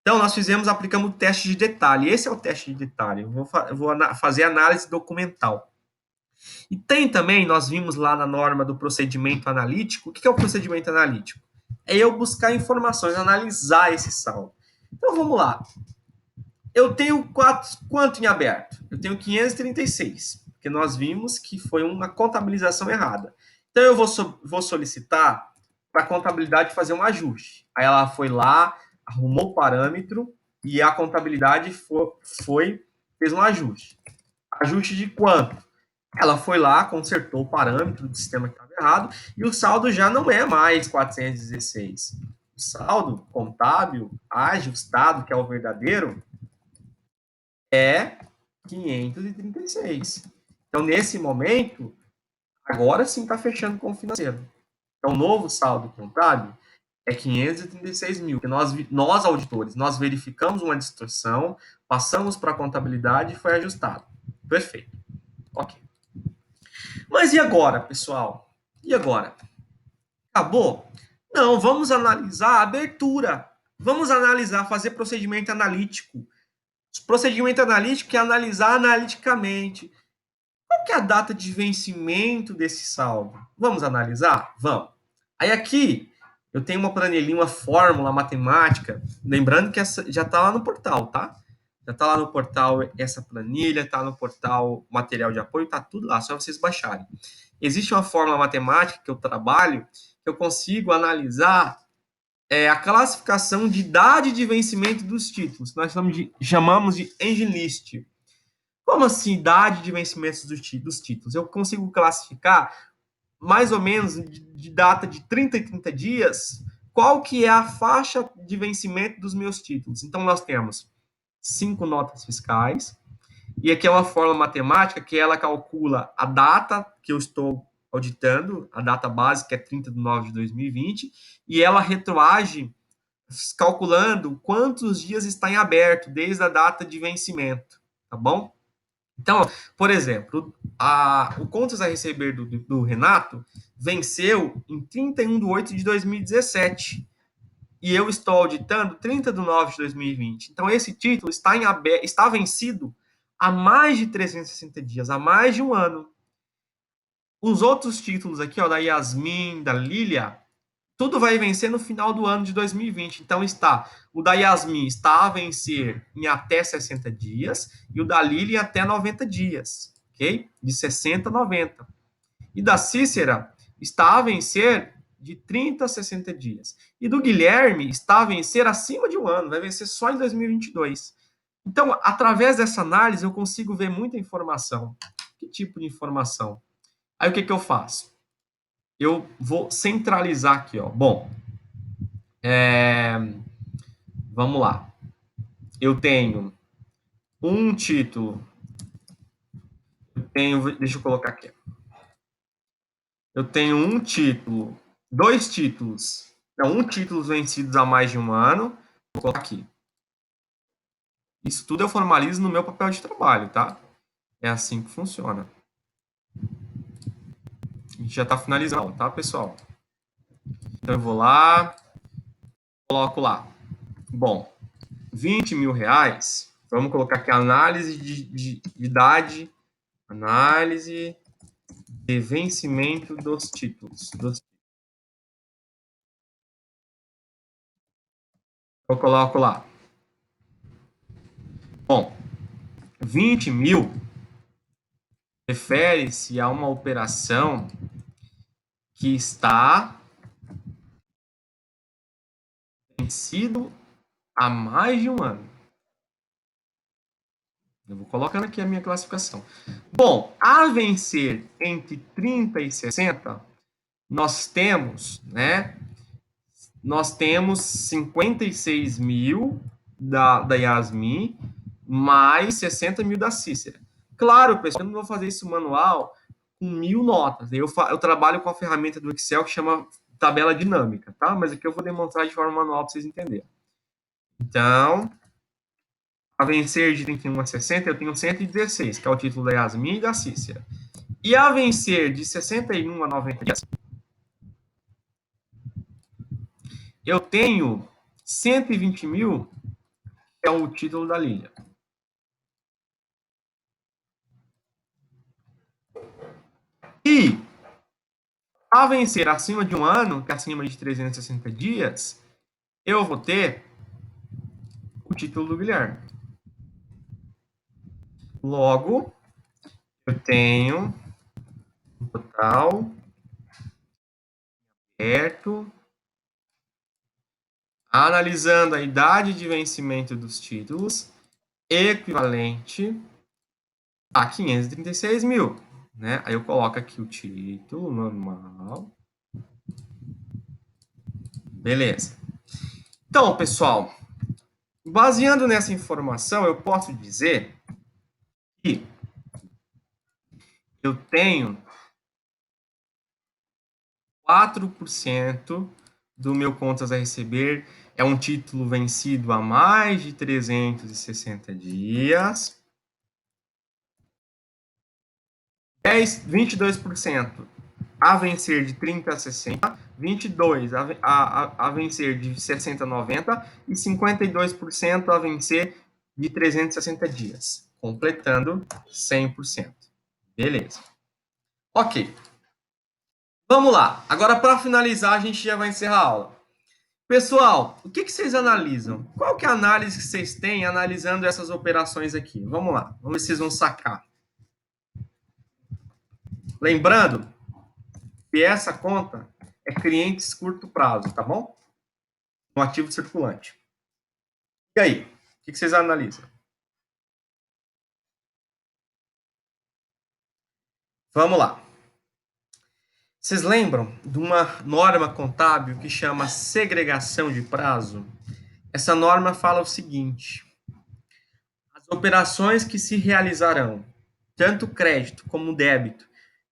Então, nós aplicamos o teste de detalhe. Esse é o teste de detalhe. Eu vou fazer análise documental. E tem também, nós vimos lá na norma do procedimento analítico. O que é o procedimento analítico? É eu buscar informações, analisar esse saldo. Então, vamos lá. Eu tenho quanto em aberto? Eu tenho 536, porque nós vimos que foi uma contabilização errada. Então, eu vou solicitar para a contabilidade fazer um ajuste. Aí ela foi lá, arrumou o parâmetro e a contabilidade fez um ajuste. Ajuste de quanto? Ela foi lá, consertou o parâmetro do sistema que estava errado e o saldo já não é mais 416. O saldo contábil ajustado, que é o verdadeiro, é 536. Então, nesse momento, agora sim está fechando com o financeiro. Então, o novo saldo contábil é 536 mil, que nós auditores, nós verificamos uma distorção, passamos para a contabilidade e foi ajustado. Perfeito. Ok. Mas e agora, pessoal? E agora? Acabou? Não, vamos analisar a abertura. Vamos analisar, fazer procedimento analítico. Procedimento analítico é analisar analiticamente. Qual que é a data de vencimento desse saldo? Vamos analisar? Vamos. Aí aqui eu tenho uma planilha, uma fórmula matemática. Lembrando que essa já está lá no portal, tá? Já está lá no portal essa planilha, está no portal material de apoio, está tudo lá, só vocês baixarem. Existe uma fórmula matemática que eu trabalho, que eu consigo analisar a classificação de idade de vencimento dos títulos, que nós chamamos de engine list. Como assim, idade de vencimento dos títulos? Eu consigo classificar mais ou menos de data de 30 em 30 dias, qual que é a faixa de vencimento dos meus títulos. Então, nós temos 5 notas fiscais, e aqui é uma fórmula matemática que ela calcula a data que eu estou auditando, a data base, que é 30 de 9 de 2020, e ela retroage calculando quantos dias está em aberto desde a data de vencimento, tá bom? Então, por exemplo, o contas a receber do Renato venceu em 31 de 8 de 2017 e eu estou auditando 30 de 9 de 2020. Então, esse título está vencido há mais de 360 dias, há mais de um ano. Os outros títulos aqui, ó, da Yasmin, da Lília, tudo vai vencer no final do ano de 2020. Então, o da Yasmin está a vencer em até 60 dias e o da Lili em até 90 dias, ok? De 60 a 90. E da Cícera está a vencer de 30 a 60 dias. E do Guilherme está a vencer acima de um ano, vai vencer só em 2022. Então, através dessa análise, eu consigo ver muita informação. Que tipo de informação? Aí, o que eu faço? Eu vou centralizar aqui, ó. Bom, vamos lá. Eu tenho um título. Deixa eu colocar aqui. Eu tenho um título, dois títulos. Não, um título vencidos há mais de um ano. Vou colocar aqui. Isso tudo eu formalizo no meu papel de trabalho, tá? É assim que funciona. A gente já está finalizando, tá, pessoal? Então eu vou lá, coloco lá. Bom, 20 mil reais. Vamos colocar aqui análise de idade, análise de vencimento dos títulos. Eu coloco lá. Bom, 20 mil refere-se a uma operação que está vencido há mais de um ano. Eu vou colocando aqui a minha classificação. Bom, a vencer entre 30 e 60, nós temos, né? Nós temos 56 mil da Yasmin, mais 60 mil da Cícera. Claro, pessoal, eu não vou fazer isso manual com 1000 notas. Eu trabalho com a ferramenta do Excel que chama tabela dinâmica, tá? Mas aqui eu vou demonstrar de forma manual para vocês entenderem. Então, a vencer de 31 a 60, eu tenho 116, que é o título da Yasmin e da Cícera. E a vencer de 61 a 90 dias, eu tenho 120 mil, que é o título da Lília. E a vencer acima de um ano, que é acima de 360 dias, eu vou ter o título do Guilherme. Logo, eu tenho um total aberto Analisando a idade de vencimento dos títulos, equivalente a 536 mil. Né? Aí eu coloco aqui o título normal. Beleza. Então, pessoal, baseando nessa informação, eu posso dizer que eu tenho 4% do meu contas a receber é um título vencido há mais de 360 dias. 22% a vencer de 30 a 60, 22% a vencer de 60 a 90 e 52% a vencer de 360 dias, completando 100%. Beleza. Ok. Vamos lá. Agora, para finalizar, a gente já vai encerrar a aula. Pessoal, o que vocês analisam? Qual que é a análise que vocês têm analisando essas operações aqui? Vamos lá. Vamos ver se vocês vão sacar. Lembrando que essa conta é clientes curto prazo, tá bom? Um ativo circulante. E aí? O que vocês analisam? Vamos lá. Vocês lembram de uma norma contábil que chama segregação de prazo? Essa norma fala o seguinte: as operações que se realizarão, tanto crédito como débito,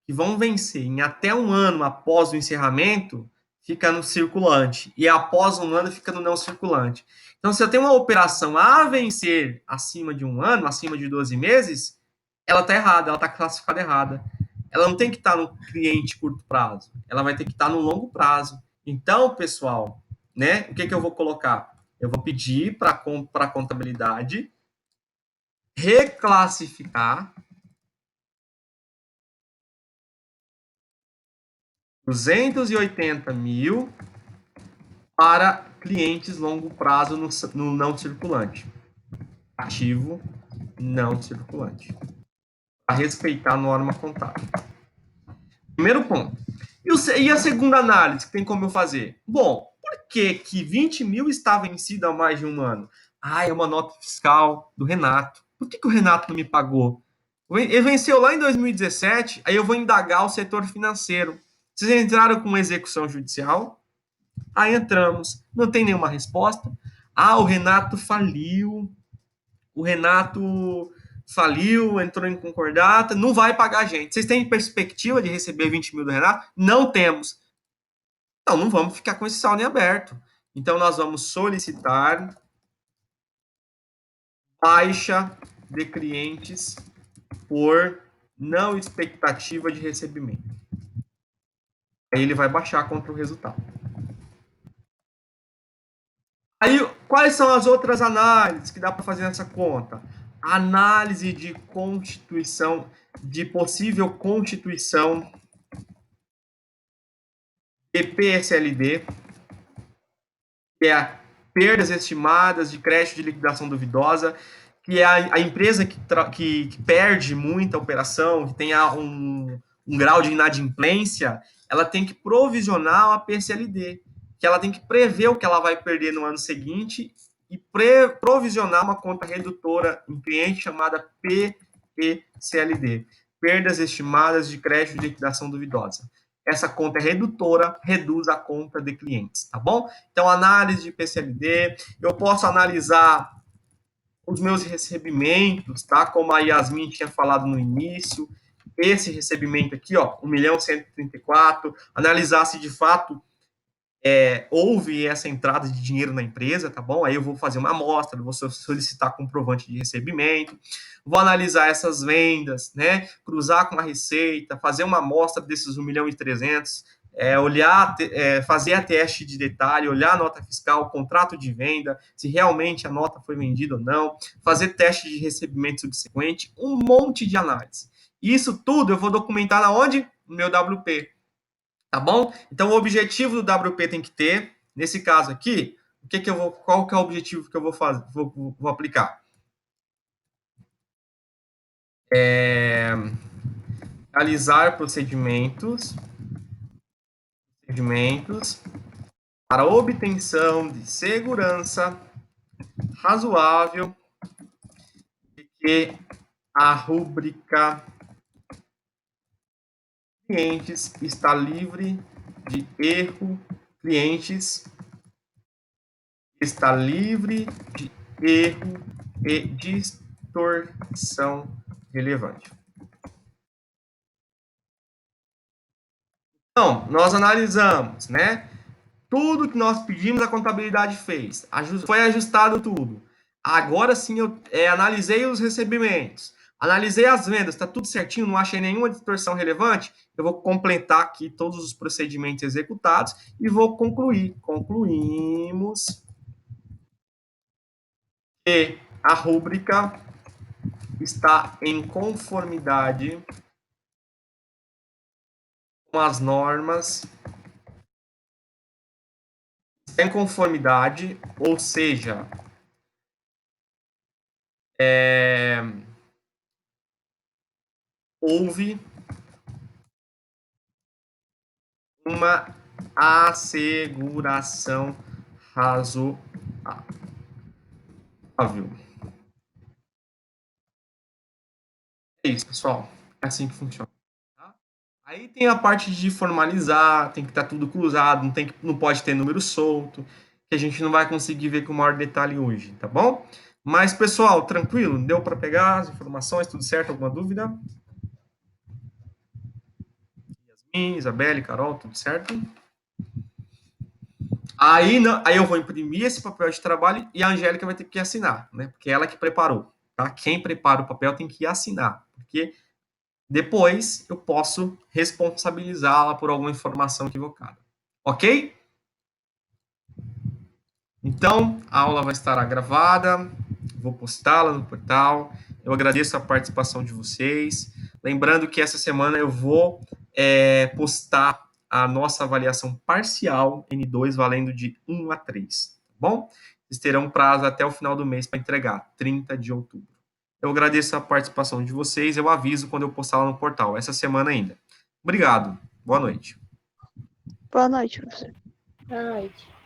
que vão vencer em até um ano após o encerramento, fica no circulante. E após um ano, fica no não circulante. Então, se eu tenho uma operação a vencer acima de um ano, acima de 12 meses, ela está errada, ela está classificada errada. Ela não tem que estar no cliente curto prazo, ela vai ter que estar no longo prazo. Então, pessoal, né, o que eu vou colocar? Eu vou pedir para a contabilidade reclassificar 280 mil para clientes longo prazo no não circulante. Ativo não circulante. Para respeitar a norma contábil. Primeiro ponto. E a segunda análise, que tem como eu fazer? Bom, por que 20 mil está vencido há mais de um ano? Ah, é uma nota fiscal do Renato. Por que o Renato não me pagou? Ele venceu lá em 2017, aí eu vou indagar o setor financeiro. Vocês entraram com execução judicial? Aí entramos. Não tem nenhuma resposta. Ah, o Renato faliu. O Renato faliu, entrou em concordata, não vai pagar a gente. Vocês têm perspectiva de receber 20 mil do Renato? Não temos. Então, não vamos ficar com esse saldo em aberto. Então, nós vamos solicitar baixa de clientes por não expectativa de recebimento. Aí ele vai baixar contra o resultado. Aí, quais são as outras análises que dá para fazer nessa conta? Análise de constituição, de possível constituição de PSLD, que é a perdas estimadas de crédito de liquidação duvidosa, que é a empresa que perde muita operação, que tem um grau de inadimplência, ela tem que provisionar uma PSLD, que ela tem que prever o que ela vai perder no ano seguinte e provisionar uma conta redutora em cliente chamada PECLD, perdas estimadas de crédito de liquidação duvidosa. Essa conta é redutora, reduz a conta de clientes, tá bom? Então, análise de PCLD, eu posso analisar os meus recebimentos, tá? Como a Yasmin tinha falado no início, esse recebimento aqui, ó, 1.134.000, analisar se de fato houve essa entrada de dinheiro na empresa, tá bom? Aí eu vou fazer uma amostra, vou solicitar comprovante de recebimento, vou analisar essas vendas, né? Cruzar com a receita, fazer uma amostra desses 1.300.000, olhar, fazer a teste de detalhe, olhar a nota fiscal, contrato de venda, se realmente a nota foi vendida ou não, fazer teste de recebimento subsequente, um monte de análise. Isso tudo eu vou documentar na onde? No meu WP. Tá bom? Então, o objetivo do WP tem que ter, nesse caso aqui, qual que é o objetivo que eu vou fazer, vou aplicar? Realizar procedimentos para obtenção de segurança razoável de que a rúbrica clientes está livre de erro, clientes está livre de erro e distorção relevante. Então, nós analisamos, né? Tudo que nós pedimos, a contabilidade fez. Foi ajustado tudo. Agora sim, eu analisei os recebimentos. Analisei as vendas, está tudo certinho, não achei nenhuma distorção relevante. Eu vou completar aqui todos os procedimentos executados e vou concluir. Concluímos que a rúbrica está em conformidade com as normas, está em conformidade, ou seja, houve uma asseguração razoável. É isso, pessoal. É assim que funciona. Tá? Aí tem a parte de formalizar, tem que estar tudo cruzado, não pode ter número solto, que a gente não vai conseguir ver com o maior detalhe hoje, tá bom? Mas, pessoal, tranquilo? Deu para pegar as informações, tudo certo? Alguma dúvida? Yasmin, Isabelle, Carol, tudo certo? Aí eu vou imprimir esse papel de trabalho e a Angélica vai ter que assinar, né? Porque é ela que preparou, tá? Quem prepara o papel tem que assinar, porque depois eu posso responsabilizá-la por alguma informação equivocada. Ok? Então, a aula vai estar gravada, vou postá-la no portal. Eu agradeço a participação de vocês. Lembrando que essa semana eu vou postar a nossa avaliação parcial N2 valendo de 1 a 3, tá bom? Vocês terão prazo até o final do mês para entregar, 30 de outubro. Eu agradeço a participação de vocês, eu aviso quando eu postar lá no portal, essa semana ainda. Obrigado, boa noite. Boa noite, professor. Boa noite.